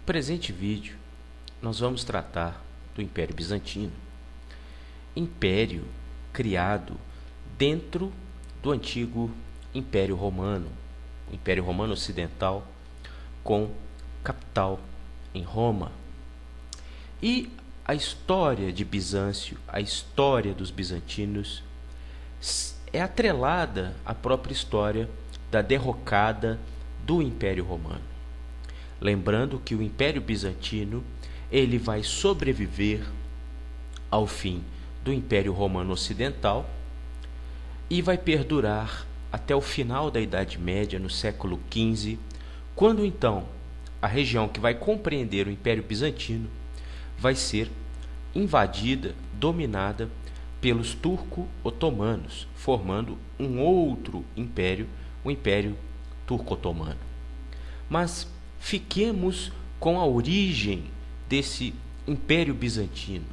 presente vídeo, nós vamos tratar do Império Bizantino, império criado dentro do antigo Império Romano, o Império Romano Ocidental, com capital em Roma. E a história de Bizâncio, a história dos bizantinos, é atrelada à própria história da derrocada do Império Romano. Lembrando que o Império Bizantino ele vai sobreviver ao fim do Império Romano Ocidental e vai perdurar até o final da Idade Média, no século XV, quando então a região que vai compreender o Império Bizantino vai ser invadida, dominada pelos turco-otomanos, formando um outro império, o Império Turco-Otomano. Mas fiquemos com a origem desse Império Bizantino.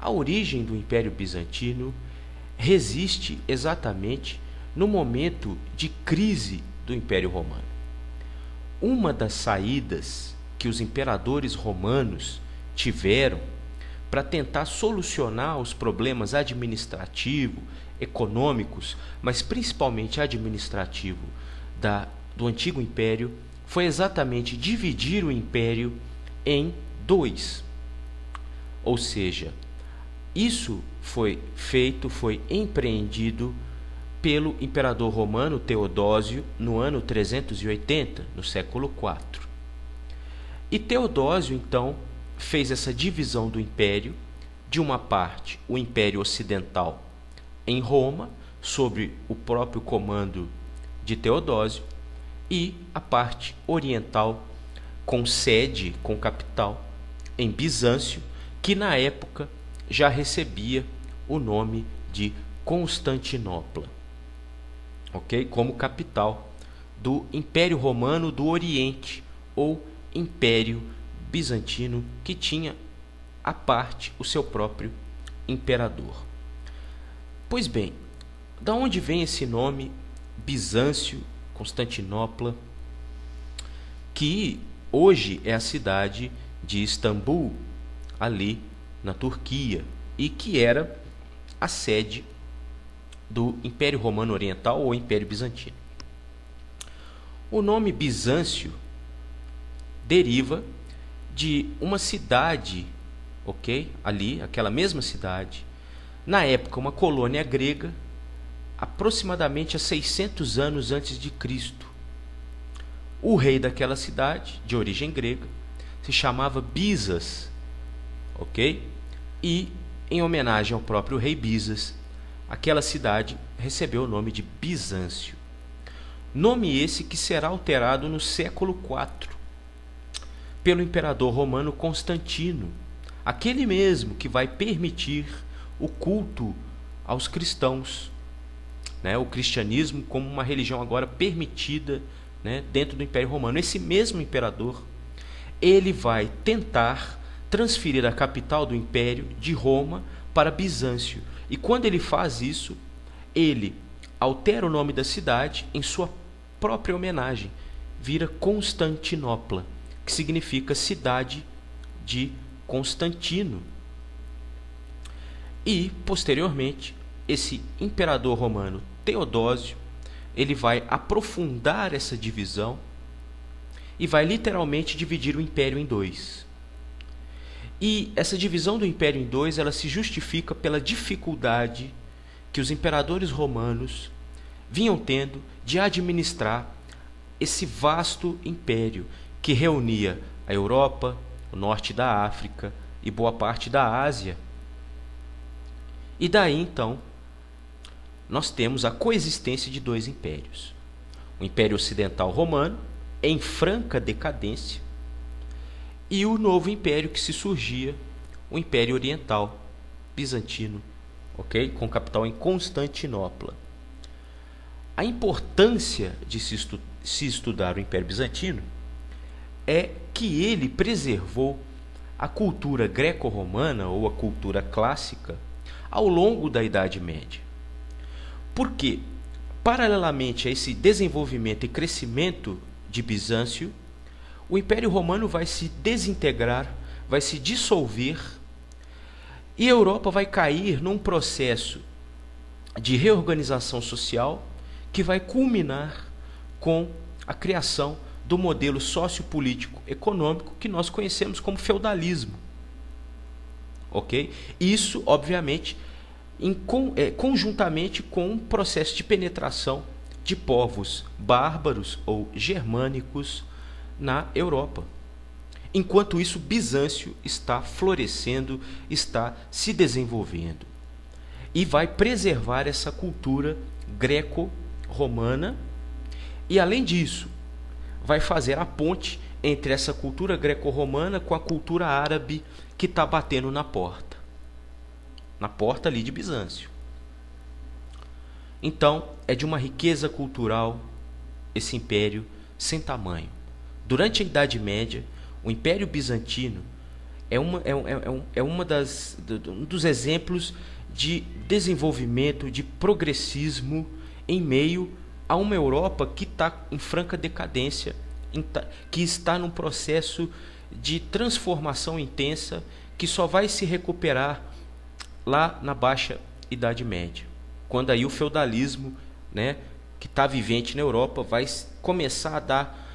A origem do Império Bizantino resiste exatamente no momento de crise do Império Romano. Uma das saídas que os imperadores romanos tiveram para tentar solucionar os problemas administrativos, econômicos, mas principalmente administrativo do antigo império, foi exatamente dividir o império em dois. Ou seja, isso foi empreendido pelo imperador romano Teodósio no ano 380, no século IV. E Teodósio, então, fez essa divisão do império, de uma parte, o Império Ocidental em Roma, sob o próprio comando de Teodósio, e a parte oriental, com sede, com capital, em Bizâncio, que na época já recebia o nome de Constantinopla, ok? Como capital do Império Romano do Oriente, ou Império Bizantino, que tinha à parte o seu próprio imperador. Pois bem, da onde vem esse nome Bizâncio, Constantinopla, que hoje é a cidade de Istambul, ali na Turquia, e que era a sede do Império Romano Oriental ou Império Bizantino? O nome Bizâncio deriva de uma cidade, ok? Ali, aquela mesma cidade, na época uma colônia grega, aproximadamente há 600 anos antes de Cristo. O rei daquela cidade, de origem grega, se chamava Bizas, ok? E, em homenagem ao próprio rei Bizas, aquela cidade recebeu o nome de Bizâncio. Nome esse que será alterado no século IV, pelo imperador romano Constantino, aquele mesmo que vai permitir o culto aos cristãos, o cristianismo como uma religião agora permitida, dentro do Império Romano. Esse mesmo imperador, ele vai tentar transferir a capital do império de Roma para Bizâncio. E quando ele faz isso, ele altera o nome da cidade em sua própria homenagem, vira Constantinopla, que significa cidade de Constantino. E, posteriormente, esse imperador romano Teodósio, ele vai aprofundar essa divisão e vai literalmente dividir o império em dois. E essa divisão do império em dois, ela se justifica pela dificuldade que os imperadores romanos vinham tendo de administrar esse vasto império que reunia a Europa, o norte da África e boa parte da Ásia. E daí, então, nós temos a coexistência de dois impérios. O Império Ocidental Romano, em franca decadência, e o novo império que se surgia, o Império Oriental Bizantino, ok? Com capital em Constantinopla. A importância de se estudar o Império Bizantino é que ele preservou a cultura greco-romana ou a cultura clássica ao longo da Idade Média. Porque, paralelamente a esse desenvolvimento e crescimento de Bizâncio, o Império Romano vai se desintegrar, vai se dissolver, e a Europa vai cair num processo de reorganização social que vai culminar com a criação do modelo sociopolítico econômico que nós conhecemos como feudalismo. Ok? Isso, obviamente, conjuntamente com um processo de penetração de povos bárbaros ou germânicos na Europa. Enquanto isso, Bizâncio está florescendo, está se desenvolvendo e vai preservar essa cultura greco-romana e, além disso, vai fazer a ponte entre essa cultura greco-romana com a cultura árabe que está batendo na porta ali de Bizâncio. Então, é de uma riqueza cultural esse império sem tamanho. Durante a Idade Média, o Império Bizantino um dos exemplos de desenvolvimento, de progressismo em meio a uma Europa que está em franca decadência, que está num processo de transformação intensa, que só vai se recuperar lá na Baixa Idade Média, quando aí o feudalismo, né, que está vivente na Europa, vai começar a dar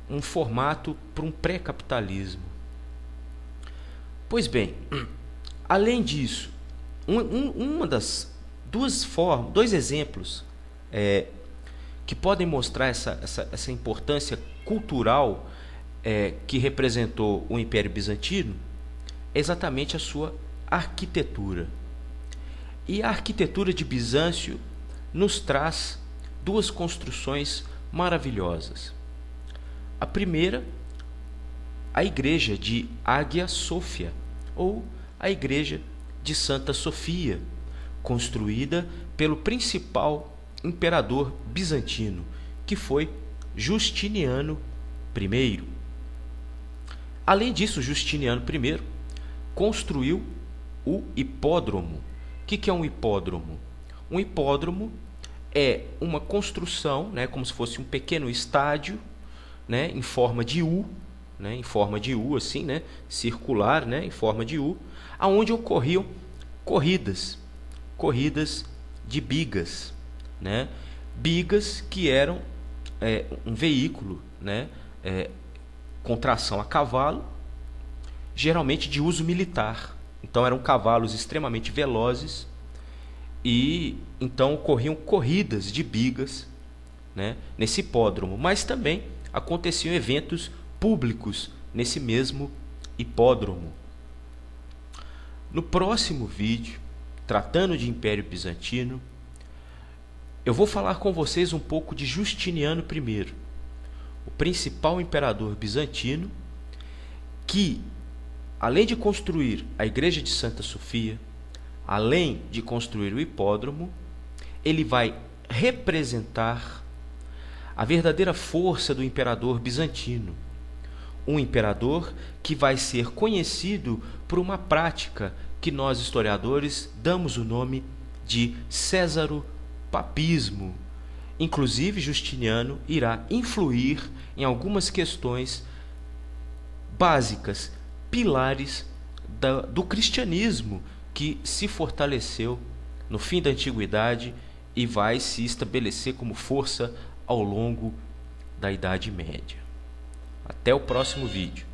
um formato para um pré-capitalismo. Pois bem, além disso, uma das dois exemplos que podem mostrar essa importância cultural que representou o Império Bizantino é exatamente a sua arquitetura. E a arquitetura de Bizâncio nos traz duas construções maravilhosas. A primeira, a igreja de Hagia Sophia, ou a igreja de Santa Sofia, construída pelo principal imperador bizantino, que foi Justiniano I. Além disso, Justiniano I construiu o hipódromo. O que é um hipódromo? Um hipódromo é uma construção, né, como se fosse um pequeno estádio, né, em forma de U, né, em forma de U, assim, né, circular, né, em forma de U, aonde ocorriam corridas de bigas, né, bigas que eram um veículo, né, com tração a cavalo, geralmente de uso militar. Então eram cavalos extremamente velozes e então ocorriam corridas de bigas, né, nesse hipódromo, mas também aconteciam eventos públicos nesse mesmo hipódromo. No próximo vídeo, tratando de Império Bizantino, eu vou falar com vocês um pouco de Justiniano I, o principal imperador bizantino, que, além de construir a igreja de Santa Sofia, além de construir o hipódromo, ele vai representar a verdadeira força do imperador bizantino. Um imperador que vai ser conhecido por uma prática que nós, historiadores, damos o nome de césaropapismo. Inclusive, Justiniano irá influir em algumas questões básicas, pilares do cristianismo, que se fortaleceu no fim da Antiguidade e vai se estabelecer como força ao longo da Idade Média. Até o próximo vídeo.